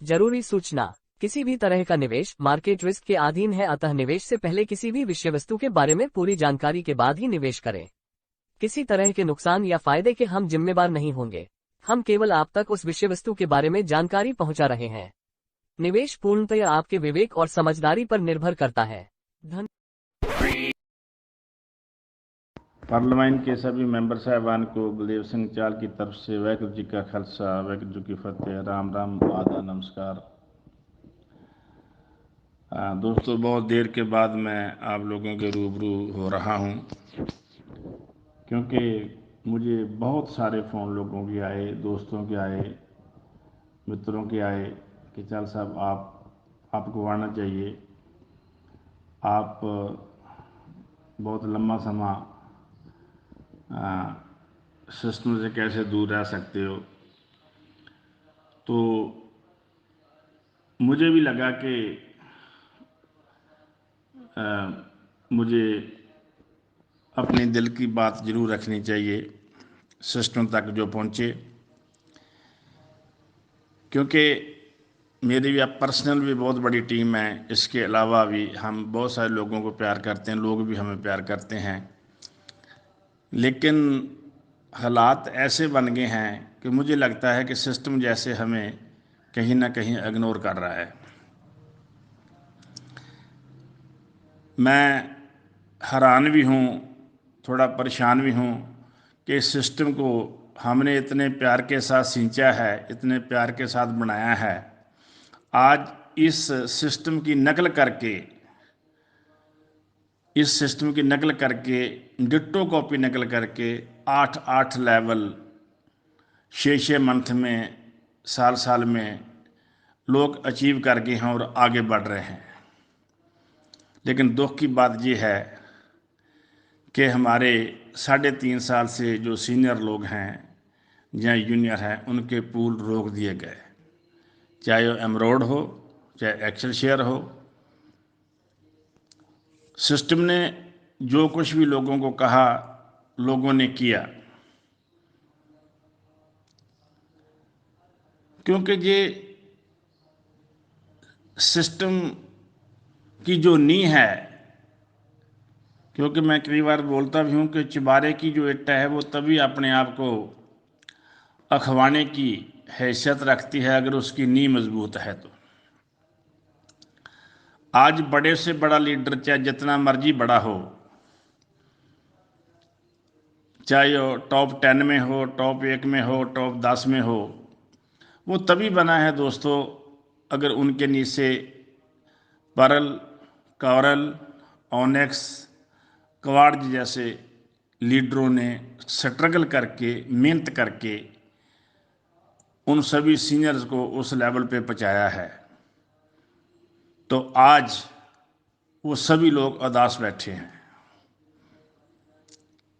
जरूरी सूचना। किसी भी तरह का निवेश मार्केट रिस्क के अधीन है, अतः निवेश से पहले किसी भी विषय वस्तु के बारे में पूरी जानकारी के बाद ही निवेश करें। किसी तरह के नुकसान या फायदे के हम जिम्मेदार नहीं होंगे। हम केवल आप तक उस विषय वस्तु के बारे में जानकारी पहुंचा रहे हैं। निवेश पूर्णतया आपके विवेक और समझदारी पर निर्भर करता है। पार्लियामेंट के सभी मेंबर साहबान को बलदेव सिंह चाल की तरफ से वाहिगुरू जी का खालसा वाहिगुरू जी की फतेह। राम राम, आदाब, नमस्कार। दोस्तों, बहुत देर के बाद मैं आप लोगों के रूबरू हो रहा हूं, क्योंकि मुझे बहुत सारे फ़ोन लोगों के आए, दोस्तों के आए, मित्रों के आए कि चाल साहब आपको आना चाहिए। आप बहुत लंबा समय सिस्टम से कैसे दूर रह सकते हो। तो मुझे भी लगा कि मुझे अपने दिल की बात ज़रूर रखनी चाहिए सिस्टम तक जो पहुँचे, क्योंकि मेरी भी अब पर्सनल भी बहुत बड़ी टीम है। इसके अलावा भी हम बहुत सारे लोगों को प्यार करते हैं, लोग भी हमें प्यार करते हैं, लेकिन हालात ऐसे बन गए हैं कि मुझे लगता है कि सिस्टम जैसे हमें कहीं ना कहीं इग्नोर कर रहा है। मैं हैरान भी हूँ, थोड़ा परेशान भी हूँ कि इस सिस्टम को हमने इतने प्यार के साथ सींचा है, इतने प्यार के साथ बनाया है। आज इस सिस्टम की नकल करके, डिट्टो कॉपी नकल करके 8 लेवल 6 मंथ में, साल में लोग अचीव कर गए हैं और आगे बढ़ रहे हैं। लेकिन दुख की बात यह है कि हमारे 3.5 साल से जो सीनियर लोग हैं या जूनियर हैं, उनके पूल रोक दिए गए, चाहे वो एमरोड हो, चाहे एक्सेल शेयर हो। सिस्टम ने जो कुछ भी लोगों को कहा, लोगों ने किया, क्योंकि ये सिस्टम की जो नींव है, क्योंकि मैं कई बार बोलता भी हूँ कि चुबारे की जो इट्टा है वो तभी अपने आप को अखवाने की हैसियत रखती है अगर उसकी नींव मजबूत है। तो आज बड़े से बड़ा लीडर, चाहे जितना मर्जी बड़ा हो, चाहे वो टॉप 10 में हो, टॉप 1 में हो, टॉप 10 में हो, वो तभी बना है दोस्तों अगर उनके नीचे परल, कॉरल, ऑनेक्स, क्वार्ट्ज जैसे लीडरों ने स्ट्रगल करके, मेहनत करके उन सभी सीनियर्स को उस लेवल पे पहुंचाया है। तो आज वो सभी लोग उदास बैठे हैं,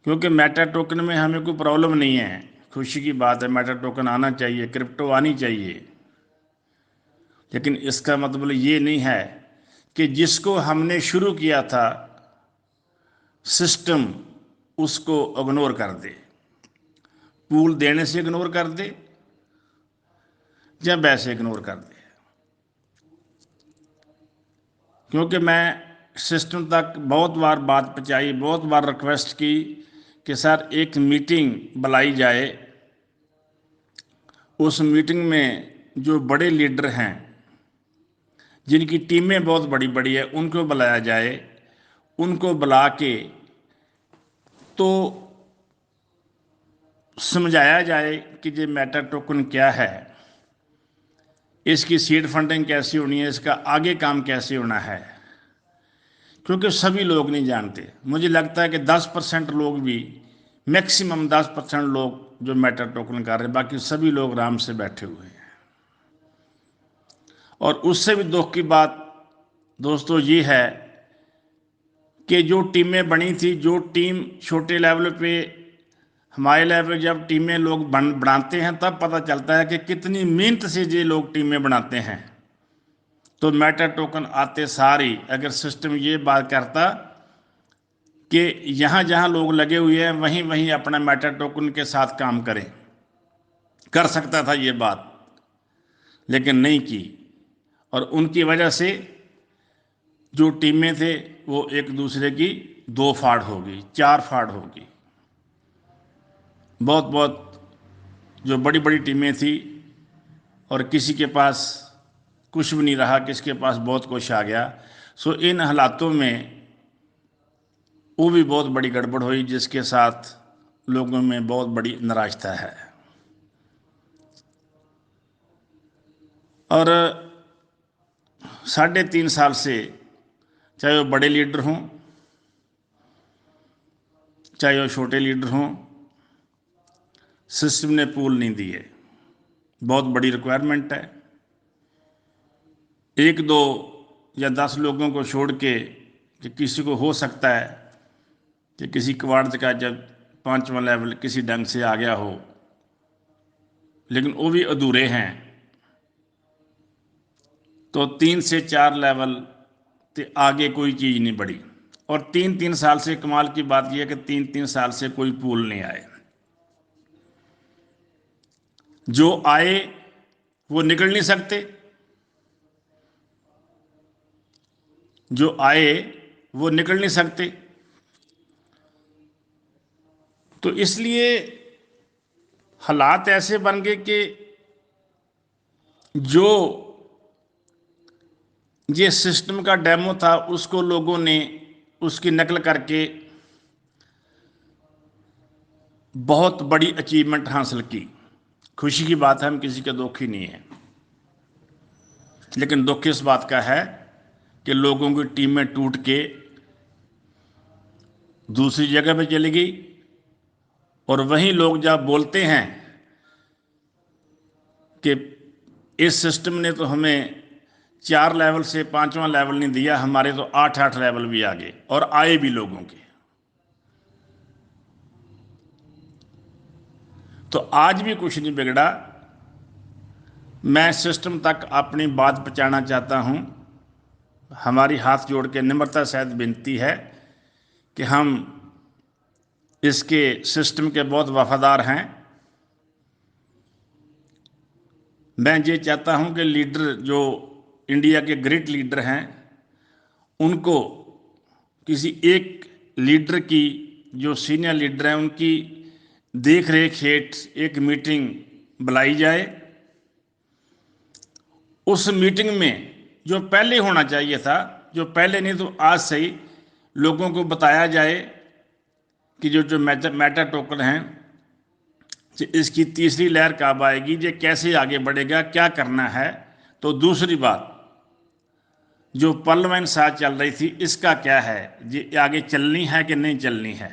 क्योंकि मेटा टोकन में हमें कोई प्रॉब्लम नहीं है। खुशी की बात है, मेटा टोकन आना चाहिए, क्रिप्टो आनी चाहिए, लेकिन इसका मतलब ये नहीं है कि जिसको हमने शुरू किया था सिस्टम उसको इग्नोर कर दे, पूल देने से इग्नोर कर दे या वैसे इग्नोर कर दे। क्योंकि मैं सिस्टम तक बहुत बार बात पहुंचाई, बहुत बार रिक्वेस्ट की कि सर एक मीटिंग बुलाई जाए, उस मीटिंग में जो बड़े लीडर हैं जिनकी टीमें बहुत बड़ी बड़ी है उनको बुलाया जाए। उनको बुला के तो समझाया जाए कि ये मेटा टोकन क्या है, इसकी सीड फंडिंग कैसी होनी है, इसका आगे काम कैसे होना है, क्योंकि सभी लोग नहीं जानते। मुझे लगता है कि 10% लोग भी, मैक्सिमम 10% लोग जो मेटा टोकन कर रहे हैं, बाकी सभी लोग आराम से बैठे हुए हैं। और उससे भी दुख की बात दोस्तों ये है कि जो टीमें बनी थी, जो टीम छोटे लेवल पे, हमारे लेवल जब टीमें लोग बनाते हैं तब पता चलता है कि कितनी मेहनत से ये लोग टीमें बनाते हैं। तो मेटा टोकन आते सारी अगर सिस्टम ये बात करता कि यहाँ जहाँ लोग लगे हुए हैं वहीं वहीं अपना मेटा टोकन के साथ काम करें, कर सकता था ये बात। लेकिन नहीं की, और उनकी वजह से जो टीमें थे वो एक दूसरे की 2 फाड़ होगी, 4 फाड़ होगी। बहुत बहुत जो बड़ी बड़ी टीमें थी और किसी के पास कुछ भी नहीं रहा, किसी के पास बहुत कुछ आ गया। सो इन हालातों में वो भी बहुत बड़ी गड़बड़ हुई, जिसके साथ लोगों में बहुत बड़ी नाराजता है। और 3.5 साल से, चाहे वो बड़े लीडर हों चाहे वो छोटे लीडर हों, सिस्टम ने पूल नहीं दिए। बहुत बड़ी रिक्वायरमेंट है। 1, 2 या 10 लोगों को छोड़ के कि किसी को हो सकता है कि किसी क्वार्टर का जब 5वां लेवल किसी ढंग से आ गया हो, लेकिन वो भी अधूरे हैं। तो 3 से 4 लेवल ते आगे कोई चीज़ नहीं बढ़ी। और 3-3 साल से, कमाल की बात यह है कि 3-3 साल से कोई पूल नहीं आए। जो आए वो निकल नहीं सकते, जो आए वो निकल नहीं सकते। तो इसलिए हालात ऐसे बन गए कि जो ये सिस्टम का डेमो था उसको लोगों ने उसकी नकल करके बहुत बड़ी अचीवमेंट हासिल की। खुशी की बात है, हम किसी के दुखी नहीं है, लेकिन दुख इस बात का है कि लोगों की टीमें टूट के दूसरी जगह पे चली गई। और वहीं लोग जब बोलते हैं कि इस सिस्टम ने तो हमें 4 लेवल से 5वां लेवल नहीं दिया, हमारे तो 8-8 लेवल भी आ गए और आए भी लोगों के। तो आज भी कुछ नहीं बिगड़ा। मैं सिस्टम तक अपनी बात पहुंचाना चाहता हूं। हमारी हाथ जोड़ के निम्रता सहित विनती है कि हम इसके सिस्टम के बहुत वफादार हैं। मैं ये चाहता हूं कि लीडर जो इंडिया के ग्रेट लीडर हैं, उनको किसी एक लीडर की, जो सीनियर लीडर हैं उनकी देख रेख हेठ एक मीटिंग बुलाई जाए। उस मीटिंग में जो पहले होना चाहिए था, जो पहले नहीं तो आज से ही लोगों को बताया जाए कि जो जो मैटर टोकन हैं, इसकी तीसरी लहर कब आएगी, ये कैसे आगे बढ़ेगा, क्या करना है। तो दूसरी बात, जो पार्लियामेंट साथ चल रही थी, इसका क्या है, ये आगे चलनी है कि नहीं चलनी है।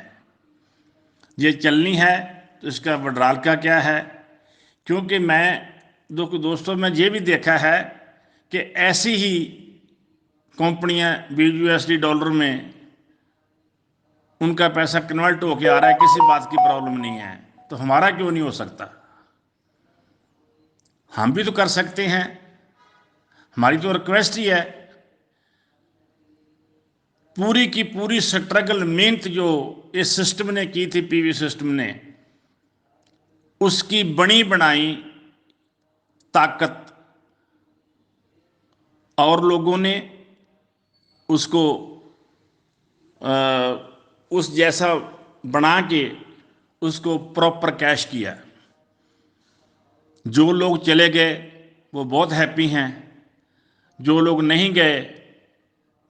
ये चलनी है तो इसका विड्रॉल का क्या है। क्योंकि मैं दोस्तों, मैं ये भी देखा है कि ऐसी ही कंपनियां यूएसडी डॉलर में उनका पैसा कन्वर्ट होके आ रहा है, किसी बात की प्रॉब्लम नहीं है। तो हमारा क्यों नहीं हो सकता? हम भी तो कर सकते हैं। हमारी तो रिक्वेस्ट ही है। पूरी की पूरी स्ट्रगल मेहनत जो इस सिस्टम ने की थी, पीवी सिस्टम ने, उसकी बनी बनाई ताकत और लोगों ने उसको उस जैसा बना के उसको प्रॉपर कैश किया। जो लोग चले गए वो बहुत हैप्पी हैं। जो लोग नहीं गए,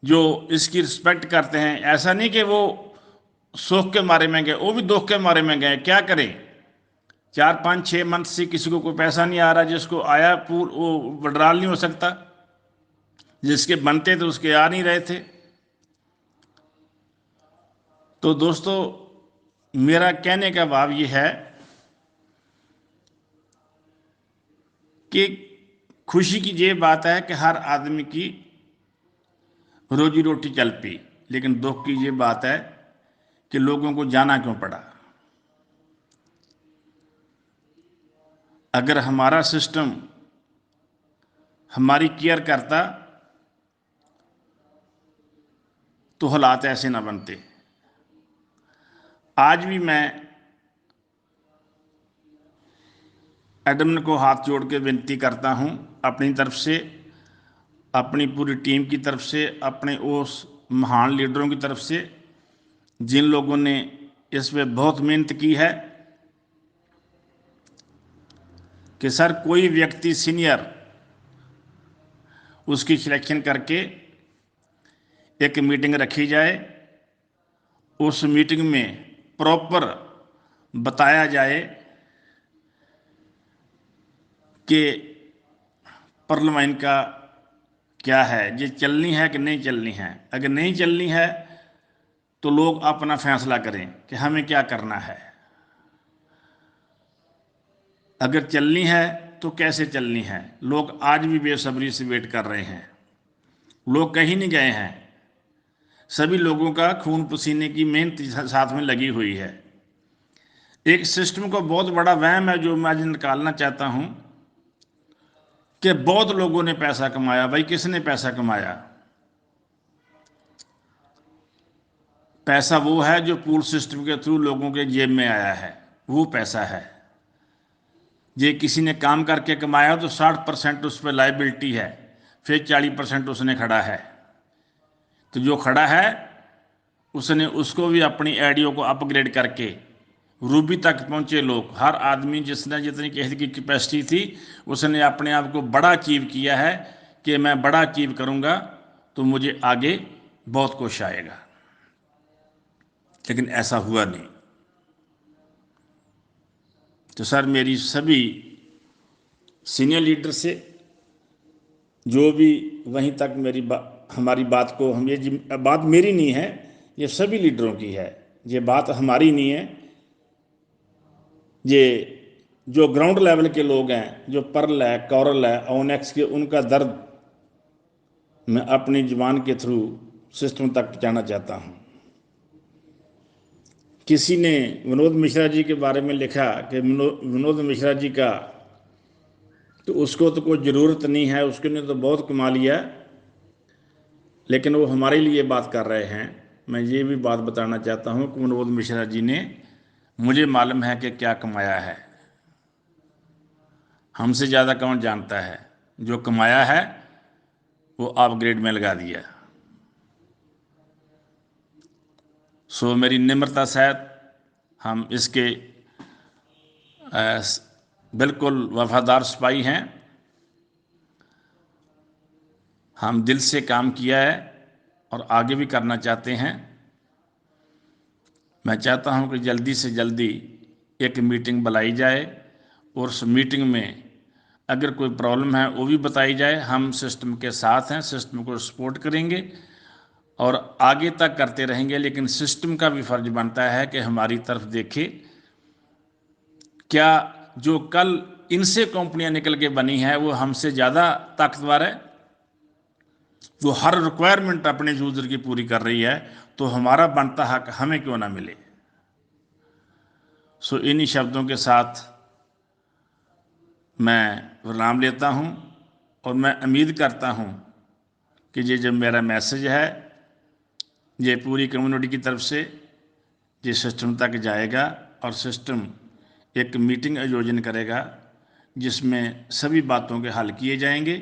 जो इसकी रिस्पेक्ट करते हैं, ऐसा नहीं कि वो सुख के मारे में गए, वो भी दुख के मारे में गए। क्या करें, 4-5-6 मंथ से किसी को कोई पैसा नहीं आ रहा। जिसको आया पूल वो विड्रॉल नहीं हो सकता, जिसके बनते थे उसके आ नहीं रहे थे। तो दोस्तों, मेरा कहने का भाव ये है कि खुशी की ये बात है कि हर आदमी की रोजी रोटी चल पी, लेकिन दुख की ये बात है कि लोगों को जाना क्यों पड़ा। अगर हमारा सिस्टम हमारी केयर करता तो हालात ऐसे ना बनते। आज भी मैं एडमिन को हाथ जोड़ के विनती करता हूं अपनी तरफ से, अपनी पूरी टीम की तरफ से, अपने उस महान लीडरों की तरफ से जिन लोगों ने इस पे बहुत मेहनत की है, कि सर कोई व्यक्ति सीनियर उसकी सिलेक्शन करके एक मीटिंग रखी जाए, उस मीटिंग में प्रॉपर बताया जाए कि पर्ल माइन का क्या है, ये चलनी है कि नहीं चलनी है। अगर नहीं चलनी है तो लोग अपना फैसला करें कि हमें क्या करना है। अगर चलनी है तो कैसे चलनी है। लोग आज भी बेसब्री से वेट कर रहे हैं, लोग कहीं नहीं गए हैं, सभी लोगों का खून पसीने की मेहनत साथ में लगी हुई है। एक सिस्टम को बहुत बड़ा वहम है जो मैं आज निकालना चाहता हूं कि बहुत लोगों ने पैसा कमाया। भाई किसने पैसा कमाया? पैसा वो है जो पूल सिस्टम के थ्रू लोगों के जेब में आया है, वो पैसा है। ये किसी ने काम करके कमाया तो 60% उस पर लाइबिलिटी है, फिर 40% उसने खड़ा है। तो जो खड़ा है उसने उसको भी अपनी आईडियो को अपग्रेड करके रूबी तक पहुंचे लोग, हर आदमी जिसने जितनी कहने की कैपेसिटी थी उसने अपने आप को बड़ा अचीव किया है कि मैं बड़ा अचीव करूंगा तो मुझे आगे बहुत कुछ आएगा। लेकिन ऐसा हुआ नहीं। तो सर मेरी सभी सीनियर लीडर से, जो भी वहीं तक हमारी बात को, हम ये बात मेरी नहीं है, ये सभी लीडरों की है, ये बात हमारी नहीं है। ये जो ग्राउंड लेवल के लोग हैं, जो पर्ल है, कॉरल है, ओनेक्स के, उनका दर्द मैं अपनी जुबान के थ्रू सिस्टम तक पहुँचाना चाहता हूँ। किसी ने विनोद मिश्रा जी के बारे में लिखा कि विनोद मिश्रा जी का तो उसको तो कोई ज़रूरत नहीं है, उसके ने तो बहुत कमा लिया, लेकिन वो हमारे लिए बात कर रहे हैं। मैं ये भी बात बताना चाहता हूँ कि विनोद मिश्रा जी ने, मुझे मालूम है कि क्या कमाया है। हमसे ज़्यादा कौन जानता है? जो कमाया है वो अपग्रेड में लगा दिया। सो मेरी निम्रता सहित हम इसके बिल्कुल वफादार सिपाही हैं। हम दिल से काम किया है और आगे भी करना चाहते हैं। मैं चाहता हूं कि जल्दी से जल्दी एक मीटिंग बुलाई जाए और उस मीटिंग में अगर कोई प्रॉब्लम है वो भी बताई जाए। हम सिस्टम के साथ हैं, सिस्टम को सपोर्ट करेंगे और आगे तक करते रहेंगे, लेकिन सिस्टम का भी फर्ज बनता है कि हमारी तरफ देखे। क्या जो कल इनसे कंपनियां निकल के बनी है वो हमसे ज़्यादा ताकतवर है, वो हर रिक्वायरमेंट अपने यूजर की पूरी कर रही है, तो हमारा बनता हक हमें क्यों ना मिले। सो इन्हीं शब्दों के साथ मैं विराम लेता हूं और मैं उम्मीद करता हूं कि ये जो मेरा मैसेज है ये पूरी कम्युनिटी की तरफ से ये सिस्टम तक जाएगा और सिस्टम एक मीटिंग आयोजन करेगा जिसमें सभी बातों के हल किए जाएंगे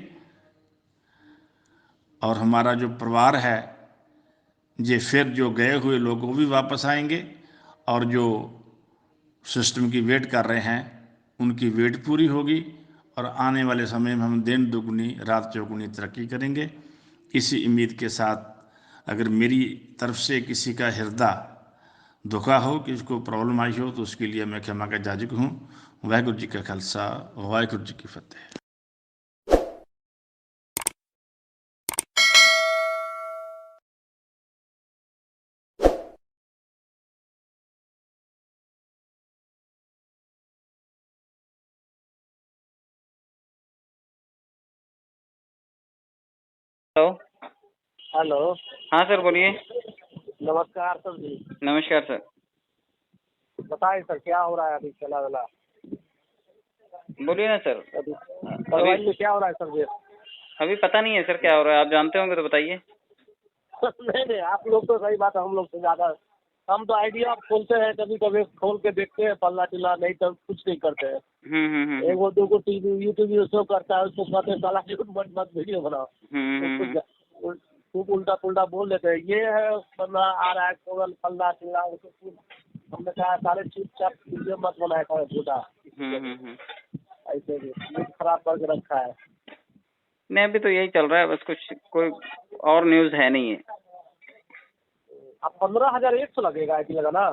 और हमारा जो परिवार है ये फिर जो गए हुए लोग वो भी वापस आएंगे और जो सिस्टम की वेट कर रहे हैं उनकी वेट पूरी होगी और आने वाले समय में हम दिन दुगनी रात चौगुनी तरक्की करेंगे। इसी उम्मीद के साथ अगर मेरी तरफ से किसी का हृदय दुखा हो, किसी को प्रॉब्लम आई हो, तो उसके लिए मैं क्षमा का जाजिक हूँ। वाहिगुरू जी का खालसा, वाहिगुरू जी की फतेह। हेलो। हेलो। हाँ सर बोलिए। नमस्कार सर जी। नमस्कार सर। बताइए सर क्या हो रहा है अभी चला वाला? बोलिए ना सर। अभी में क्या हो रहा है सर जी? अभी पता नहीं है सर क्या हो रहा है, आप जानते होंगे तो बताइए। नहीं आप लोग तो सही बात है, हम लोग से ज़्यादा हम तो आइडिया खोलते हैं, कभी कभी खोल के देखते हैं, पल्ला चिल्ला, नहीं तो कुछ नहीं करते हैं। एक वो दो टीवी यूट्यूब शो करता है, उसको कहते हैं साला झूठ मत मत वीडियो बनाओ, खूब उल्टा पुल्टा बोल देते हैं। ये है बंदा आ रहा है कोवल फल्ला चिल्ला, उसको हमने कहा सारे चुपचाप वीडियो मत बनाया करो झूठा। ऐसे भी मूड खराब करके रखा है। नहीं, अभी तो यही चल रहा है बस, कुछ कोई और न्यूज़ है नहीं है। अब 15,100 लगेगा आई लगा ना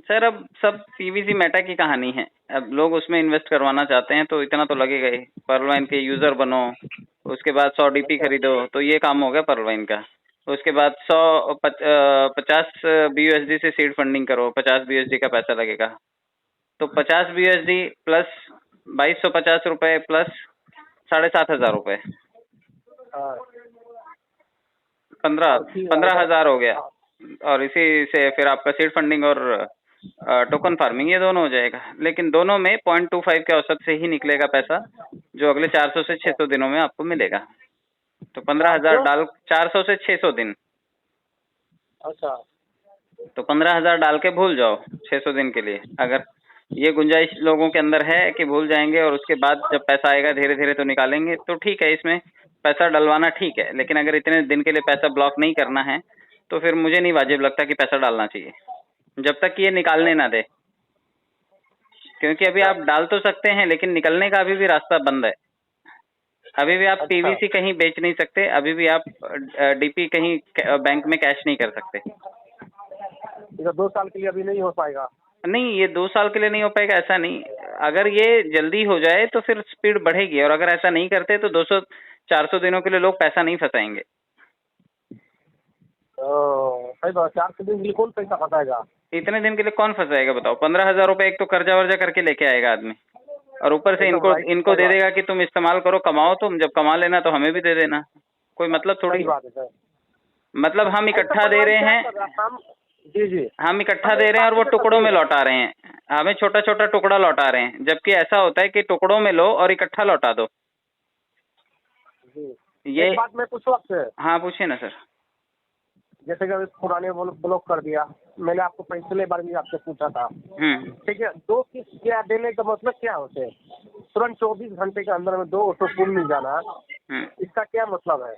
सर अब सब पीवीसी मेटा की कहानी है। अब लोग उसमें इन्वेस्ट करवाना चाहते हैं तो इतना तो लगेगा ही। पर्लवाइन के यूजर बनो, उसके बाद 100 डीपी खरीदो, तो ये काम हो गया पर्लवाइन का। उसके बाद 50 BUSD से सीड फंडिंग करो, 50 BUSD का पैसा लगेगा। तो 50 BUSD प्लस 2250 रुपए प्लस 7,500 रुपए, 15,000 हो गया। और इसी से फिर आपका सीड फंडिंग और टोकन फार्मिंग ये दोनों हो जाएगा। लेकिन दोनों में 0.25 के औसत से ही निकलेगा पैसा, जो अगले 400 से 600 दिनों में आपको मिलेगा। तो 15,000 डाल 400 से 600 दिन, अच्छा तो 15,000 डाल के भूल जाओ 600 दिन के लिए। अगर ये गुंजाइश लोगों के अंदर है कि भूल जाएंगे और उसके बाद जब पैसा आएगा धीरे धीरे तो निकालेंगे, तो ठीक है, इसमें पैसा डलवाना ठीक है। लेकिन अगर इतने दिन के लिए पैसा ब्लॉक नहीं करना है तो फिर मुझे नहीं वाजिब लगता कि पैसा डालना चाहिए जब तक कि ये निकालने ना दे। क्योंकि अभी आप डाल तो सकते हैं लेकिन निकलने का अभी भी रास्ता बंद है। अभी भी आप पीवीसी कहीं बेच नहीं सकते, अभी भी आप डीपी कहीं बैंक में कैश नहीं कर सकते। 2 साल के लिए अभी नहीं हो पाएगा। नहीं, ये 2 साल के लिए नहीं हो पाएगा ऐसा नहीं। अगर ये जल्दी हो जाए तो फिर स्पीड बढ़ेगी, और अगर ऐसा नहीं करते तो 200-400 दिनों के लिए लोग पैसा नहीं फंसाएंगे। सही बात, 400 दिन के लिए कौन पैसा फंसाएगा? इतने दिन के लिए कौन फंसाएगा बताओ? 15,000 रुपए एक तो कर्जा वर्जा करके लेके आएगा आदमी, और ऊपर से इनको दे देगा कि तुम इस्तेमाल करो, कमाओ, तुम जब कमा लेना तो हमें भी दे देना। कोई मतलब थोड़ी है। मतलब हम इकट्ठा दे रहे हैं, जी हम इकट्ठा दे रहे हैं और वो टुकड़ों में लौटा रहे हैं, हमें छोटा छोटा टुकड़ा लौटा रहे हैं। जबकि ऐसा होता है कि टुकड़ों में लो और इकट्ठा लौटा दो। ये एक बात मैं पूछूं आपसे? हाँ पूछिए ना सर। जैसे कि पुराने ब्लॉक कर दिया, मैंने आपको पिछले बार भी आपसे पूछा था, ठीक है, 2 किस्त क्या देने का मतलब क्या होते हैं? तुरंत 24 घंटे के अंदर में 2 ऑटो पुल मिल जाना, इसका क्या मतलब है?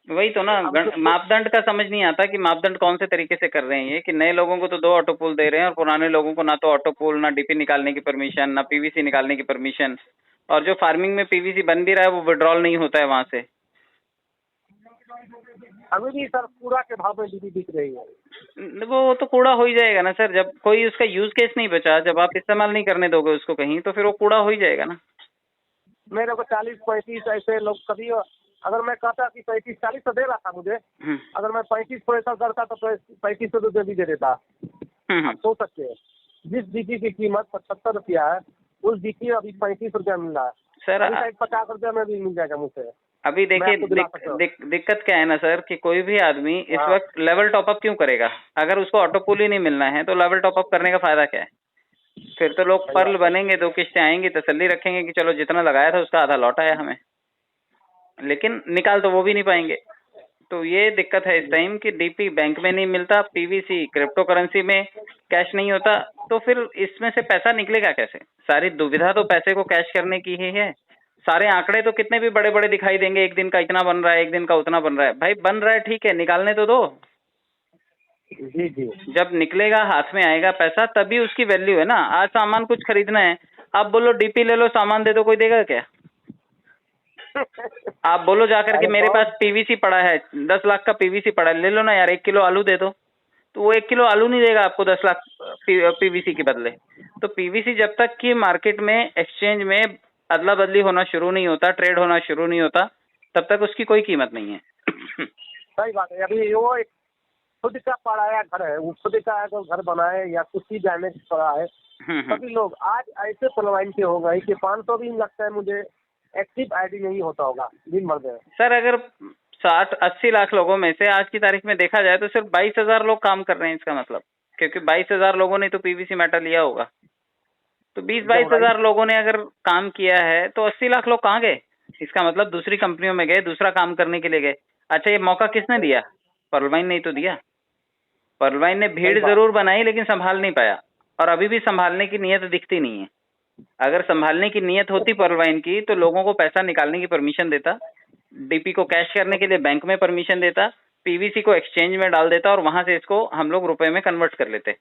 वही तो ना, मापदंड का समझ नहीं आता कि मापदंड कौन से तरीके से कर रहे हैं ये, कि नए लोगों को तो 2 ऑटो पुल दे रहे हैं और पुराने लोगों को ना तो ऑटो पुल, ना डीपी निकालने की परमिशन, ना पीवीसी निकालने की परमिशन। और जो फार्मिंग में पीवीसी बन भी रहा है वो विड्रॉल नहीं होता है वहां से। अभी भी सर कूड़ा के भाव में डीपी बिक रही है। वो तो कूड़ा हो ही जाएगा ना सर, जब कोई उसका यूज केस नहीं बचा, जब आप इस्तेमाल नहीं करने दोगे उसको कहीं, तो फिर वो कूड़ा हो ही जाएगा ना। मेरे को 40-35 ऐसे लोग, कभी अगर मैं कहता कि 35-40 तो दे रहा था मुझे, अगर मैं 35 पैसा करता तो 3500 रुपये भी दे देता। सोच सकते हैं, जिस डीपी की कीमत 75 रुपया है, उस डीपी अभी 35 रुपया मिल रहा है सर। 50 रुपया में भी मिल जाएगा मुझसे। अभी देखिए दिक्कत क्या है ना सर, कि कोई भी आदमी इस वक्त लेवल टॉपअप क्यों करेगा? अगर उसको ऑटो पुल ही नहीं मिलना है तो लेवल टॉपअप करने का फायदा क्या है? फिर तो लोग पर्ल बनेंगे, 2 किस्तें आएंगी, तसल्ली रखेंगे कि चलो जितना लगाया था उसका आधा लौटा है हमें, लेकिन निकाल तो वो भी नहीं पाएंगे। तो ये दिक्कत है इस टाइम कि डीपी बैंक में नहीं मिलता, पीवीसी क्रिप्टो करेंसी में कैश नहीं होता, तो फिर इसमें से पैसा निकलेगा कैसे? सारी दुविधा तो पैसे को कैश करने की ही है। सारे आंकड़े तो कितने भी बड़े बड़े दिखाई देंगे, एक दिन का इतना बन रहा है, एक दिन का उतना बन रहा है। भाई बन रहा है ठीक है, निकालने तो दो। जी। जब निकलेगा, हाथ में आएगा पैसा, तभी उसकी वैल्यू है ना। आज सामान कुछ खरीदना है, आप बोलो डीपी ले लो, सामान दे दो, कोई देगा क्या? आप बोलो जाकर के मेरे पास पीवीसी पड़ा है, 10 लाख का पीवीसी पड़ा है, ले लो ना यार, 1 किलो आलू दे दो, तो वो 1 किलो आलू नहीं देगा आपको 10 लाख पीवीसी के बदले। तो पीवीसी जब तक कि मार्केट में, एक्सचेंज में अदला बदली होना शुरू नहीं होता, ट्रेड होना शुरू नहीं होता, तब तक उसकी कोई कीमत नहीं है। सही बात है। अभी वो एक खुद का पड़ाया घर है, वो खुद का अगर घर बनाए या कुछ ही डैमेज पड़ा है, सभी लोग आज ऐसे प्रलवाइन के हो गए कि 500 भी लगता है मुझे एक्टिव आईडी नहीं होता होगा दिन भर में। सर अगर 60-80 लाख लोगों में से आज की तारीख में देखा जाए तो सिर्फ 22,000 लोग काम कर रहे हैं, इसका मतलब, क्योंकि 22,000 लोगों ने तो पीवीसी मेटा लिया होगा। तो 20-22,000 लोगों ने अगर काम किया है तो 80 लाख लोग कहाँ गए? इसका मतलब दूसरी कंपनियों में गए, दूसरा काम करने के लिए गए। अच्छा, ये मौका किसने दिया? पर्लवाइन ने ही तो दिया। पर्लवाइन ने भीड़ जरूर बनाई लेकिन संभाल नहीं पाया। और अभी भी संभालने की नीयत दिखती नहीं है। अगर संभालने की नीयत होती पर्ल वाइन की तो लोगों को पैसा निकालने की परमिशन देता, डीपी को कैश करने के लिए बैंक में परमिशन देता, पीवीसी को एक्सचेंज में डाल देता और वहां से इसको हम लोग रुपए में कन्वर्ट कर लेते।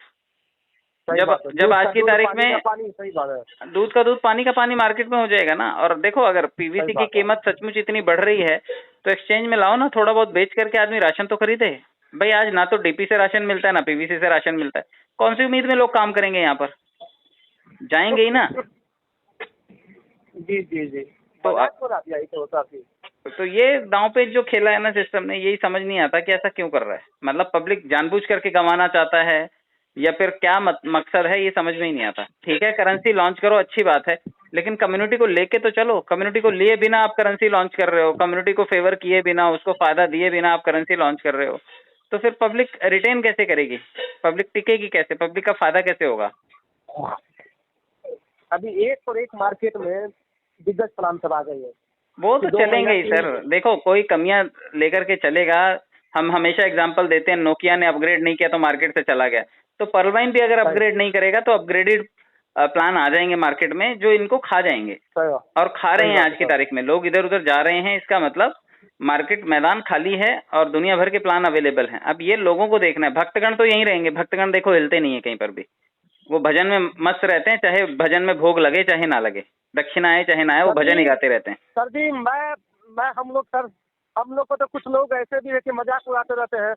जब आज की तारीख में दूध का दूध पानी का पानी मार्केट में हो जाएगा ना। और देखो अगर पीवीसी की कीमत सचमुच इतनी बढ़ रही है तो एक्सचेंज में लाओ ना, थोड़ा बहुत बेच करके आदमी राशन तो खरीदे भाई। आज ना तो डीपी से राशन मिलता है ना पीवीसी से राशन मिलता है, कौन सी उम्मीद में लोग काम करेंगे यहाँ पर? जाएंगे ही ना। जी जी जी। तो ये दांव पे जो खेला है ना सिस्टम ने, यही समझ नहीं आता कि ऐसा क्यों कर रहा है। मतलब पब्लिक जानबूझ करके गंवाना चाहता है या फिर क्या मकसद है, ये समझ में ही नहीं आता। ठीक है, करेंसी लॉन्च करो, अच्छी बात है, लेकिन कम्युनिटी को लेके तो चलो। कम्युनिटी को लिए बिना आप करेंसी लॉन्च कर रहे हो, कम्युनिटी को फेवर किए बिना, उसको फायदा दिए बिना आप करेंसी लॉन्च कर रहे हो, तो फिर पब्लिक रिटेन कैसे करेगी? पब्लिक टिकेगी कैसे? पब्लिक का फायदा कैसे होगा? अभी एक पर एक मार्केट में दिग्गज प्लान सब आ गई है, वो तो चलेंगे ही सर। देखो कोई कमियां लेकर के चलेगा। हम हमेशा एग्जांपल देते हैं, नोकिया ने अपग्रेड नहीं किया तो मार्केट से चला गया, तो पर्ल वाइन भी अगर अपग्रेड नहीं करेगा तो अपग्रेडेड प्लान आ जाएंगे मार्केट में जो इनको खा जाएंगे। और खा रहे हैं आज की तारीख में, लोग इधर उधर जा रहे हैं। इसका मतलब मार्केट मैदान खाली है और दुनिया भर के प्लान अवेलेबल हैं। अब ये लोगों को देखना है। भक्तगण तो यहीं रहेंगे, भक्तगण देखो हिलते नहीं है कहीं पर भी, वो भजन में मस्त रहते हैं, चाहे भजन में भोग लगे चाहे ना लगे, दक्षिणा आए चाहे ना आए, वो भजन ही गाते रहते हैं। सर जी मैं हम लोग को तो कुछ लोग ऐसे भी है कि मजाक उड़ाते रहते हैं।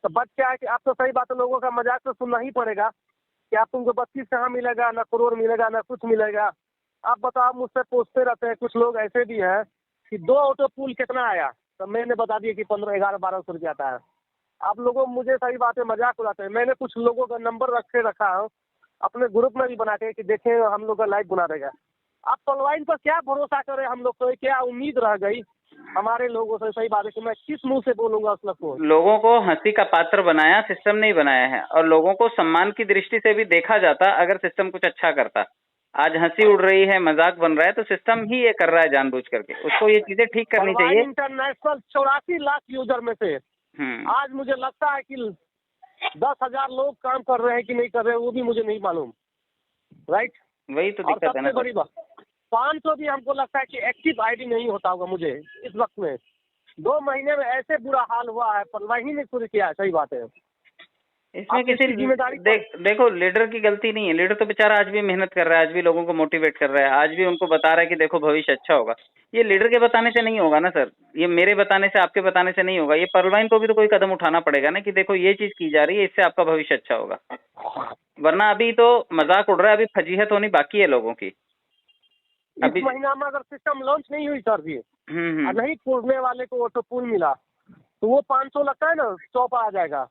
तो बच क्या है कि आप तो सही बात है, लोगों का मजाक तो सुनना ही पड़ेगा कि आप तुमको 32 कहाँ मिलेगा, ना करोड़ मिलेगा, ना कुछ मिलेगा। आप बताओ, आप मुझसे पूछते रहते हैं। कुछ लोग ऐसे भी हैं कि 2 ऑटो पुल कितना आया, तो मैंने बता दिया कि 15, 11, 1200 रुपया आता है। आप लोगों मुझे सही बात है मजाक उड़ाते हैं। मैंने कुछ लोगों का नंबर रखा है अपने ग्रुप में भी बना के कि देखें हम लोग का लाइव बना देगा। आप पर्ल वाइन पर क्या भरोसा करें? हम लोग को क्या उम्मीद रह गई हमारे लोगों से? सही बात है कि मैं किस मुंह से बोलूंगा उस लोग को? लोगों को हंसी का पात्र बनाया, सिस्टम नहीं बनाया है। और लोगों को सम्मान की दृष्टि से भी देखा जाता अगर सिस्टम कुछ अच्छा करता। आज हंसी उड़ रही है, मजाक बन रहा है, तो सिस्टम ही ये कर रहा है जानबूझ करके। उसको ये चीजें ठीक करनी चाहिए। इंटरनेशनल 84 लाख यूजर में से आज मुझे लगता है कि 10,000 लोग काम कर रहे हैं कि नहीं कर रहे हैं, वो भी मुझे नहीं मालूम। राइट, वही तो दिक्कत है ना। बड़ी बात 500 भी हमको लगता है कि एक्टिव आईडी नहीं होता होगा मुझे इस वक्त में। 2 महीने में ऐसे बुरा हाल हुआ है, पर्ल वाइन ही ने शुरू किया है। सही बात है, इसमें किसी जिम्मेदारी देखो लीडर की गलती नहीं है। लीडर तो बेचारा आज भी मेहनत कर रहा है, आज भी लोगों को मोटिवेट कर रहा है, आज भी उनको बता रहा है कि देखो भविष्य अच्छा होगा। ये लीडर के बताने से नहीं होगा ना सर, ये मेरे बताने से, आपके बताने से नहीं होगा। ये पर्ल वाइन को भी तो कोई कदम उठाना पड़ेगा ना कि देखो ये चीज की जा रही है, इससे आपका भविष्य अच्छा होगा। वरना अभी तो मजाक उड़ रहा है, अभी फजीहत होनी बाकी है लोगों की। अभी इस महीना में अगर सिस्टम लॉन्च नहीं हुई सर जी, नहीं पूछने वाले को ऑटो पुल मिला तो वो 500 लगता है ना, 100 पर आ जाएगा।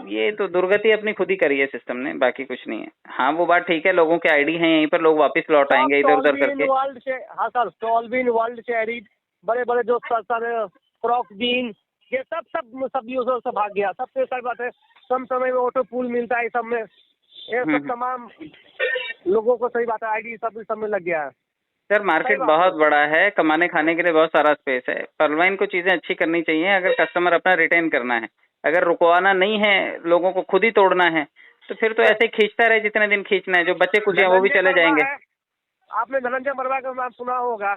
ये तो दुर्गति अपनी खुद ही करी है सिस्टम ने, बाकी कुछ नहीं है। हाँ वो बात ठीक है, लोगों के आईडी हैं यहीं पर, लोग वापस लौट आएंगे इधर उधर करके। वर्ल्ड से, हाँ सर, स्टॉलबिन वर्ल्ड से एडिट, बड़े बड़े जो सर क्रॉकबीन, ये सब यूजर से भाग गया। सबसे सही बात है, कम समय में ऑटो पुल मिलता है, सब में ये सब तमाम लोगों को सही बात है आईडी सब में लग गया है। सर मार्केट बहुत बड़ा है, कमाने खाने के लिए बहुत सारा स्पेस है। पर्ल वाइन को चीजें अच्छी करनी चाहिए अगर कस्टमर अपना रिटेन करना है। अगर रुकवाना नहीं है, लोगों को खुद ही तोड़ना है, तो फिर तो ऐसे खींचता रहे जितने दिन खींचना है। जो बच्चे कुछ हैं वो भी चले जाएंगे। आपने धनंजय मरवा का नाम सुना होगा,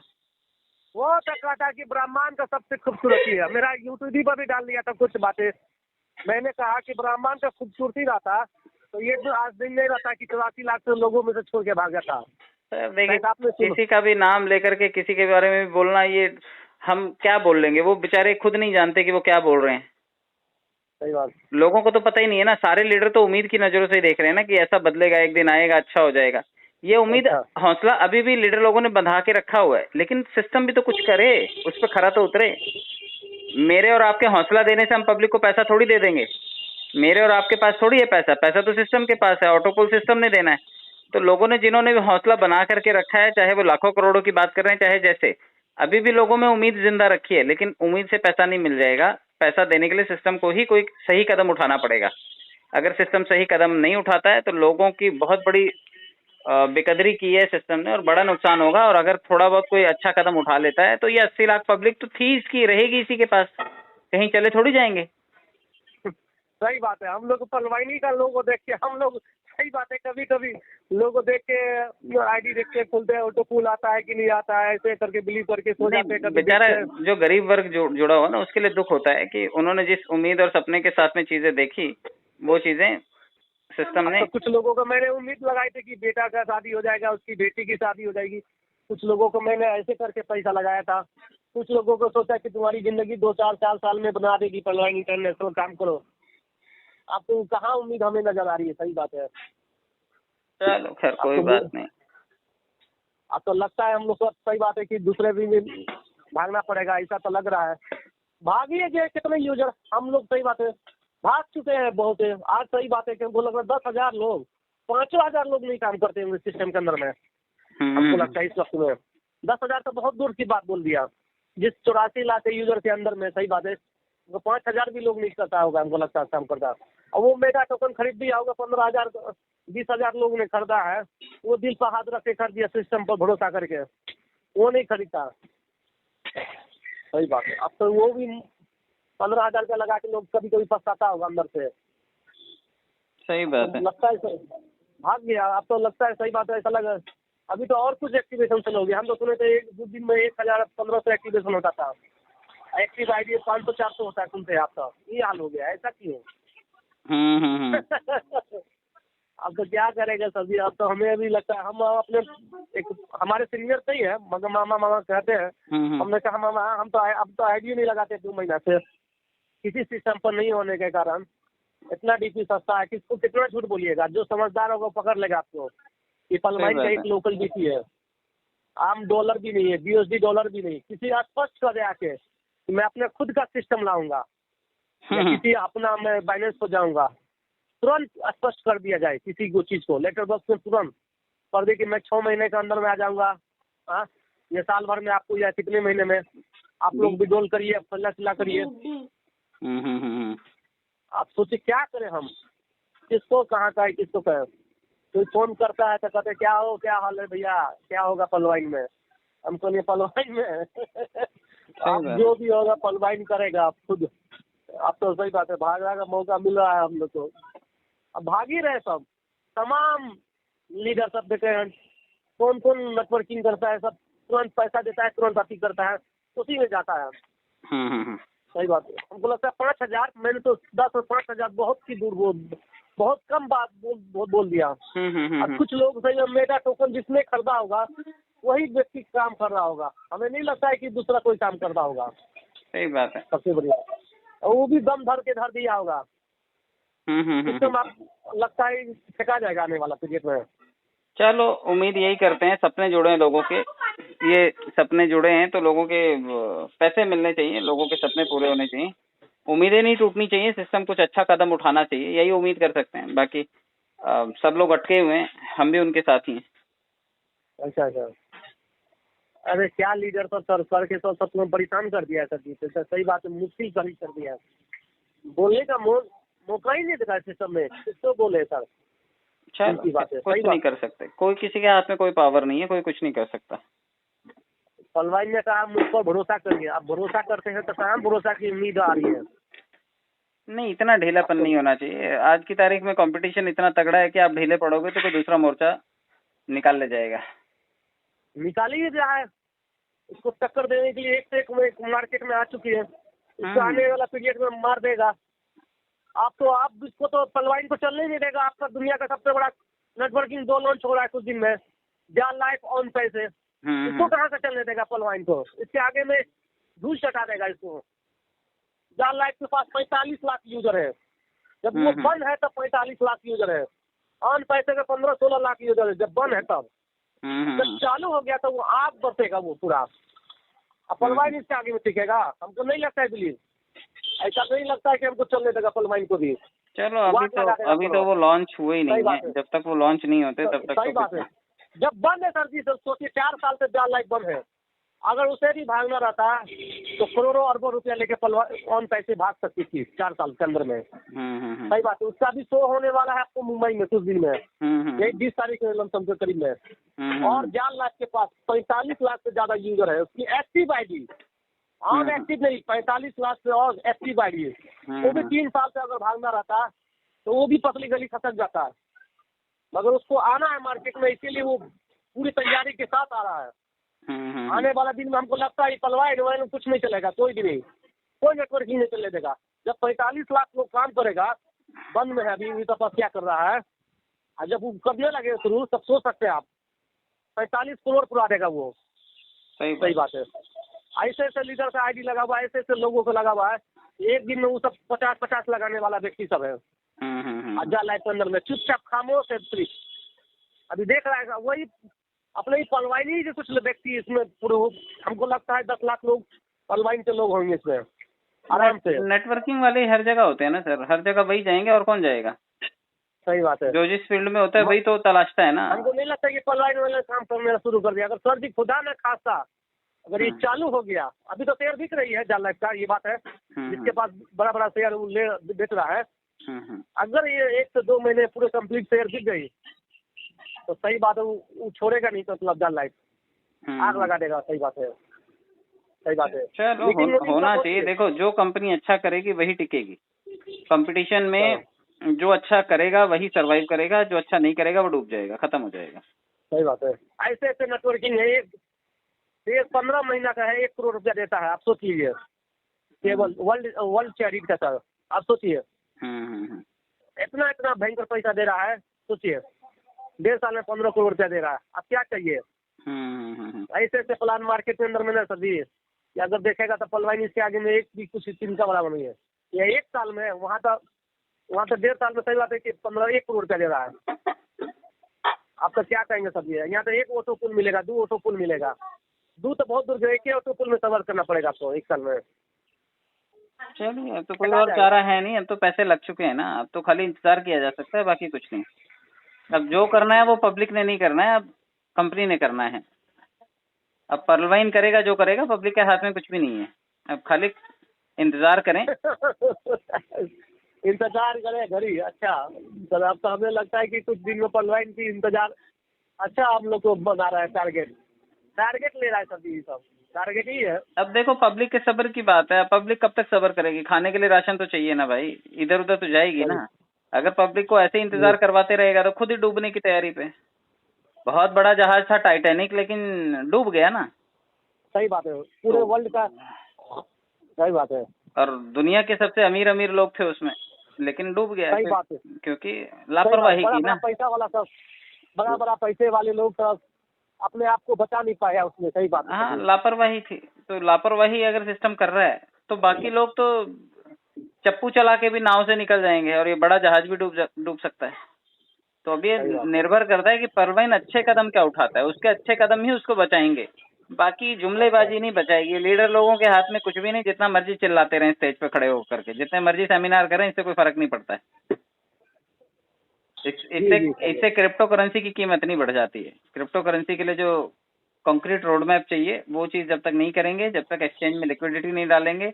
वो तक कहता कि ब्राह्मण का सबसे खूबसूरती है। मेरा यूट्यूब पर भी डाल दिया था कुछ बातें, मैंने कहा कि ब्राह्मण का खूबसूरती रहता तो ये तो आज दिन नहीं रहता कि 84 लाख से लोगों में से छोड़ के भाग जाता। सर देखिए, किसी का भी नाम लेकर के किसी के बारे में बोलना, ये हम क्या बोल लेंगे? वो बेचारे खुद नहीं जानते कि वो क्या बोल रहे हैं। सही बात, लोगों को तो पता ही नहीं है ना। सारे लीडर तो उम्मीद की नजरों से ही देख रहे हैं ना कि ऐसा बदलेगा, एक दिन आएगा, अच्छा हो जाएगा। ये उम्मीद, हौसला अभी भी लीडर लोगों ने बंधा के रखा हुआ है, लेकिन सिस्टम भी तो कुछ करे, उस पर खरा तो उतरे। मेरे और आपके हौसला देने से हम पब्लिक को पैसा थोड़ी दे देंगे। मेरे और आपके पास थोड़ी है पैसा, पैसा तो सिस्टम के पास है। ऑटो पुल सिस्टम ने देना है। तो लोगों ने, जिन्होंने भी हौसला बना करके रखा है, चाहे वो लाखों करोड़ों की बात कर रहे हैं, चाहे जैसे, अभी भी लोगों में उम्मीद जिंदा रखी है। लेकिन उम्मीद से पैसा नहीं मिल जाएगा। पैसा देने के लिए सिस्टम को ही कोई सही कदम उठाना पड़ेगा। अगर सिस्टम सही कदम नहीं उठाता है तो लोगों की बहुत बड़ी बेकदरी की है सिस्टम ने और बड़ा नुकसान होगा। और अगर थोड़ा बहुत कोई अच्छा कदम उठा लेता है तो ये 80 लाख पब्लिक तो थी, इसकी रहेगी इसी के पास, कहीं चले थोड़ी जाएंगे। सही बात है। हम लोग पलवाइनी का लोगो देख के हम लोग, सही बात है, कभी कभी लोगो देख के आईडी देख के खुलते हैं, ऑटो पुल आता है कि नहीं आता है, ऐसे करके बिलीव करके सो जाते हैं। कभी बेचारा जो गरीब वर्ग जुड़ा हुआ ना, उसके लिए दुख होता है कि उन्होंने जिस उम्मीद और सपने के साथ में चीजें देखी, वो चीजें सिस्टम ने। तो कुछ लोगों को मैंने उम्मीद लगाई थी कि बेटा का शादी हो जाएगा, उसकी बेटी की शादी हो जाएगी। कुछ लोगों को मैंने ऐसे करके पैसा लगाया था। कुछ लोगों को सोचा कि तुम्हारी जिंदगी 2-4 साल में बना देगी पलवाइन इंटरनेशनल, काम करो। अब तो कहाँ उम्मीद हमें नजर आ रही है। सही बात है। चलो खैर कोई बात नहीं। अब तो लगता है हम लोग को, सही बात है, कि दूसरे भी में भागना पड़ेगा, ऐसा तो लग रहा है। भागिए जो कितने यूजर हम लोग, सही बात है, भाग चुके हैं बहुत है। आज सही बात है कि हमको लग रहा है 10,000 लोग, 5,000 लोग नहीं काम करते हैं सिस्टम के अंदर में। हमको लगता है इस वक्त में 10,000 तो बहुत दूर की बात बोल दिया। जिस 84 लाख यूजर के अंदर में, सही बात है, वो 5,000 भी लोग नहीं करता होगा, हमको लगता है काम करता। और वो मेगा टोकन खरीद दिया होगा 15,000 20,000 लोग ने खरीदा है। वो दिल पर हाथ रख के कर दिया सिस्टम पर भरोसा करके, वो नहीं खरीदता। सही बात है। अब तो वो भी 15,000 रुपया लगा के लोग कभी कभी पछताता होगा अंदर से। सही बात है। लगता है भाग गया। अब तो लगता है, सही बात है, ऐसा लगा अभी तो और कुछ एक्टिवेशन चल हो गया। हम तो सुने थे 1-2 दिन में 1,000-1,500 एक्टिवेशन होता था। एक्टिव आईडी 500-400 होता है, सुनते आप तो। ये हाल हो गया, ऐसा क्यों? अब तो क्या करेगा सभी। अब तो हमें भी लगता है, हम अपने एक हमारे सीनियर से ही है, मगर मामा कहते हैं। हमने कहा मामा हम तो अब तो आईडी नहीं लगाते 2 महीना से, किसी सिस्टम पर नहीं होने के कारण। इतना डीपी सस्ता है, किसको कितना झूठ बोलिएगा। जो समझदार होगा पकड़ लेगा आपको। ये पलवाइन का एक लोकल डीपी है, आम डॉलर भी नहीं है, BUSD डॉलर भी नहीं। किसी स्पष्ट कर आके मैं अपने खुद का सिस्टम लाऊंगा, किसी अपना मैं बाइनेंस हो जाऊंगा, तुरंत स्पष्ट कर दिया जाए किसी को चीज को लेटर बॉक्स में तुरंत कर दे कि मैं 6 महीने के अंदर में आ जाऊंगा। हाँ, ये साल भर में आपको या कितने महीने में आप लोग विड्रॉल करिए, फल्ला करिए। आप सोचिए क्या करें हम, किसको कहाँ का है, किसको कहें। कोई फोन करता है तो कहते क्या हाल है भैया, क्या होगा पलवाइन में। हमको नहीं पलवाइन में आप जो भी होगा पलवाइन करेगा आप खुद। आप तो सही बात है, भागने का मौका मिल रहा है हम लोग को। अब भाग ही रहे सब, तमाम लीडर सब देखे हैं। कौन नेटवर्किंग करता है, सब तुरंत पैसा देता है, तुरंत बात करता है, उसी में जाता है। सही बात है। हमको लगता है 5,000, मैंने तो 10 और 5,000 बहुत की दूर बहुत कम बात बोल दिया। अब कुछ लोग सही मेगा टोकन जिसने खरीदा होगा वही व्यक्ति काम कर रहा होगा। हमें नहीं लगता है कि दूसरा कोई काम करता होगा। सही बात है। सबसे बढ़िया, और वो भी दम धर के धर दिया होगा। सिस्टम आप लगता है फेंका जाएगा आने वाला पीरियड में। चलो उम्मीद यही करते हैं, सपने जुड़े हैं लोगों के, ये सपने जुड़े हैं तो लोगों के पैसे मिलने चाहिए, लोगों के सपने पूरे होने चाहिए, उम्मीदें नहीं टूटनी चाहिए, सिस्टम कुछ अच्छा कदम उठाना चाहिए, यही उम्मीद कर सकते हैं। बाकी सब लोग अटके हुए हैं, हम भी उनके साथ ही हैं। अच्छा, अरे क्या लीडर तो सर के तो सब परेशान कर दिया है सर जी। सही बात है, मुश्किल कर दिया है, बोलने का मौका ही नहीं देता सिस्टम में। किसको बोले सर। चलो कुछ नहीं कर सकते, कोई किसी के हाथ में कोई पावर नहीं है, कोई कुछ नहीं कर सकता। पलवाइन ने कहा मुझ पर भरोसा करिए। आप भरोसा करते हैं तो कहाँ भरोसा की उम्मीद आ रही है। नहीं, इतना ढीलापन नहीं होना चाहिए। आज की तारीख में कंपटीशन इतना तगड़ा है कि आप ढीले पड़ोगे तो कोई दूसरा मोर्चा निकाल ले जाएगा। निकाल ही रहा है, इसको टक्कर देने के लिए एक से एक मार्केट में आ चुकी है। इसको आने वाला पीरियड में मार देगा। आप इसको तो पलवाइन को चलने नहीं देगा। आपका दुनिया का सबसे बड़ा नेटवर्किंग 2 लॉन्च हो रहा है कुछ दिन में, जाल लाइफ ऑन पैसे। इसको कहाँ से चलने देगा पलवाइन को। इसके आगे में धूल चटा देगा इसको। जाल लाइफ के पास 45 लाख यूजर है, जब वो बंद है तब 45 लाख यूजर है। ऑन पैसे के 15-16 लाख यूजर है जब बंद है तब। जब चालू हो गया तो वो आग बरसेगा वो पूरा। अब पलवाइन इसके आगे में टिकेगा, हमको नहीं लगता है बिलीव। ऐसा नहीं लगता है कि हमको चलने देगा पलवाइन को भी। चलो अभी तो वो लॉन्च हुए ही नहीं है। जब तक वो लॉन्च नहीं होते तब तक सही बात है। जब बंद है सर जी, सर सोचिए 4 साल से जाल लाइफ बंद है। अगर उसे भी भागना रहता तो करोड़ों अरबों रुपया लेके ऑन पैसे भाग सकती थी 4 साल के अंदर में। सही बात है। उसका भी शो होने वाला है आपको मुंबई में कुछ दिन में, यही 20 तारीख के करीब में। और जाल लाइफ के पास 45 लाख से ज्यादा यूजर है। उसकी एक्टिव आईडी ऑन एक्टिव नहीं, 45 लाख से और एक्टिव आईडी है, वो भी 3 साल से अगर भागना रहता तो वो भी पतली गली खसक जाता है, मगर उसको आना है मार्केट में, इसीलिए वो पूरी तैयारी के साथ आ रहा है। आने वाला दिन में हमको लगता है पलवाई में कुछ नहीं चलेगा, कोई भी नहीं, कोई नेटवर्किंग नहीं चलने देगा। जब 45 लाख लोग काम करेगा, बंद में है अभी तपस्या कर रहा है, और जब वो करने लगे शुरू तब सोच सकते हैं आप 45 करोड़ पूरा देगा वो। सही बात है। ऐसे ऐसे लीडर का आईडी लगा हुआ है, ऐसे ऐसे लोगों को लगा हुआ है, एक दिन में वो सब 50-50 लगाने वाला व्यक्ति सब है। अज्जा लाइफ के अंदर में चुपचाप खामोश है। अभी देख रहा है वही अपने ही पलवाइनी जो कुछ व्यक्ति इसमें पूरे, हमको लगता है 10 लाख लोग पलवाइन के लोग होंगे इसमें आराम से। नेटवर्किंग वाले हर जगह होते हैं ना सर, हर जगह वही जाएंगे और कौन जाएगा। सही बात है। जो जिस फील्ड में होता है वही तो तलाशता है ना। हमको नहीं लगता कि पलवाइन वाले काम करना शुरू कर दिया। अगर सर जी खुदा न खासा अगर ये चालू हो गया, अभी तो शेयर बिक रही है जान लाइफ का, ये बात है, जिसके पास बड़ा बड़ा शेयर ले बेच रहा है। अगर ये 1 से 2 महीने पूरे कंप्लीट शेयर बिक गई तो सही बात है, वो छोड़ेगा नहीं, तो मतलब जान लाइफ आग लगा देगा। सही बात है, सही बात है। चलो होना चाहिए। देखो जो कंपनी अच्छा करेगी वही टिकेगी। कंपटीशन में जो अच्छा करेगा वही सरवाइव करेगा, जो अच्छा नहीं करेगा वो डूब जाएगा, खत्म हो जाएगा। सही बात है। ऐसे ऐसे नेटवर्किंग है, ये 15 महीना का है, 1 करोड़ रुपया देता है। आप सोचिए केवल वर्ल्ड चैरिटी का सर, आप सोचिए इतना इतना भयंकर पैसा दे रहा है। सोचिए 1.5 साल में 15 करोड़ रुपया दे रहा है, अब क्या चाहिए। ऐसे ऐसे प्लान मार्केट के अंदर में ना सर जी, अगर देखेगा तो पलवाइन इसके आगे में एक भी कुछ चिंता बराबर नहीं है। ये 1 साल में वहाँ तो 1.5 साल में सही बात है कि 1 करोड़ रुपया दे रहा है। आप तो क्या कहेंगे सर जी, यहाँ तो 1 ऑटो पुल मिलेगा, 2 ऑटो पुल मिलेगा, 2 तो बहुत दूर, 1 ही ऑटो पुल में सवार करना पड़ेगा आपको 1 साल में। चलिए अब तो कोई और चारा है नहीं, अब तो पैसे लग चुके हैं ना, अब तो खाली इंतजार किया जा सकता है, बाकी कुछ नहीं। अब जो करना है वो पब्लिक ने नहीं करना है, अब कंपनी ने करना है। अब पलवाइन करेगा जो करेगा, पब्लिक के हाथ में कुछ भी नहीं है, अब खाली इंतजार करें। इंतजार करें घड़ी। अच्छा सर, अब तो हमें लगता है कि कुछ दिन में पलवाइन की इंतजार अच्छा हम लोग को बना रहा है, टारगेट ले रहा है सर जी, सब टारगेट ही है। अब देखो पब्लिक के सब्र की बात है, पब्लिक कब तक सब्र करेगी, खाने के लिए राशन तो चाहिए ना भाई, इधर उधर तो जाएगी ना। अगर पब्लिक को ऐसे इंतजार करवाते रहेगा तो खुद ही डूबने की तैयारी पे। बहुत बड़ा जहाज था टाइटैनिक, लेकिन डूब गया ना। सही बात है, पूरे वर्ल्ड का। सही बात है। और दुनिया के सबसे अमीर अमीर लोग थे उसमें, लेकिन डूब गया। सही बात है, क्योंकि लापरवाही की ना। पैसा वाला सब, बड़ा बड़ा पैसे वाले लोग सब अपने आप को बचा नहीं पाया उसमें। सही बात है। हाँ लापरवाही थी, तो लापरवाही अगर सिस्टम कर रहा है तो बाकी लोग तो चप्पू चला के भी नाव से निकल जाएंगे, और ये बड़ा जहाज भी डूब सकता है। तो अभी ये निर्भर करता है कि पलवाइन अच्छे कदम क्या उठाता है, उसके अच्छे कदम ही उसको बचाएंगे, बाकी जुमलेबाजी नहीं बचाएगी। लीडर लोगों के हाथ में कुछ भी नहीं, जितना मर्जी चिल्लाते रहे स्टेज पे खड़े होकर के, जितने मर्जी सेमिनार करें, इससे कोई फर्क नहीं पड़ता है। इससे क्रिप्टो करेंसी की कीमत नहीं बढ़ जाती है। क्रिप्टो करेंसी के लिए जो कॉन्क्रीट रोड मैप चाहिए वो चीज जब तक नहीं करेंगे, जब तक एक्सचेंज में लिक्विडिटी नहीं डालेंगे,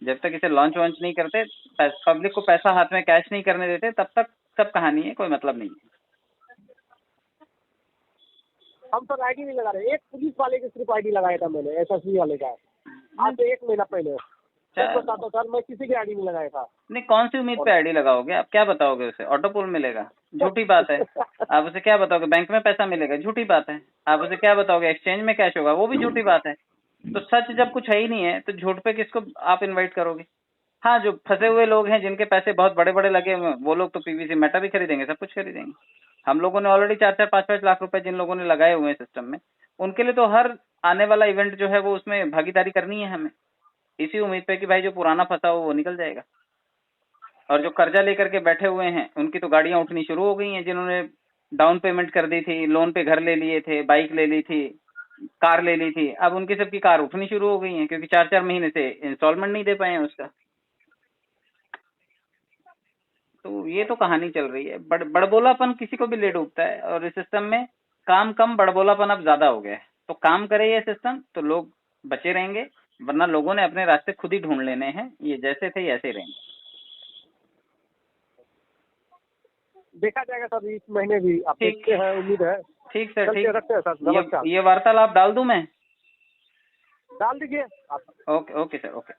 जब तक इसे लॉन्च वॉन्च नहीं करते, पब्लिक को पैसा हाथ में कैश नहीं करने देते, तब तक सब कहानी है, कोई मतलब नहीं है। हम तो आईडी नहीं लगा रहे, एक पुलिस वाले की सिर्फ आईडी लगाया था मैंने, एसएसबी वाले का, आज से 1 महीना पहले। बताता सर, मैं किसी की आईडी नहीं लगाया था। नहीं, कौन सी उम्मीद पे आईडी लगाओगे आप, क्या बताओगे उसे, ऑटो पुल मिलेगा, झूठी बात है। आप उसे क्या बताओगे, बैंक में पैसा मिलेगा, झूठी बात है। आप उसे क्या बताओगे, एक्सचेंज में कैश होगा, वो भी झूठी बात है। तो सच जब कुछ है ही नहीं है तो झूठ पे किसको आप इन्वाइट करोगे। हाँ, जो फंसे हुए लोग हैं, जिनके पैसे बहुत बड़े बड़े लगे हुए, वो लोग तो पीवीसी मेटा भी खरीदेंगे, सब कुछ खरीदेंगे। हम लोगों ने ऑलरेडी 4-4, 5-5 लाख रुपए जिन लोगों ने लगाए हुए हैं सिस्टम में, उनके लिए तो हर आने वाला इवेंट जो है वो उसमें भागीदारी करनी है हमें, इसी उम्मीद पे कि भाई जो पुराना फंसा हो वो निकल जाएगा। और जो कर्जा लेकर के बैठे हुए हैं उनकी तो गाड़ियां उठनी शुरू हो गई हैं, जिन्होंने डाउन पेमेंट कर दी थी, लोन पे घर ले लिए थे, बाइक ले ली थी, कार ले ली थी, अब उनकी सबकी कार उठनी शुरू हो गई हैं, क्योंकि 4-4 महीने से इंस्टॉलमेंट नहीं दे पाए हैं उसका। तो ये तो कहानी चल रही है। बड़बोलापन किसी को भी ले डूबता है, और इस सिस्टम में काम कम, बड़बोलापन अब ज्यादा हो गया है। तो काम करे ये सिस्टम तो लोग बचे रहेंगे, वरना लोगों ने अपने रास्ते खुद ही ढूंढ लेने हैं। ये जैसे थे ऐसे रहेंगे। देखा जाएगा सर इस महीने भी, आप देखते हैं, उम्मीद है। ठीक सर, ठीक रखते हैं सर, नमस्कार। ये वार्तालाप डाल दूं मैं। डाल दीजिए आप। Okay okay sir, okay.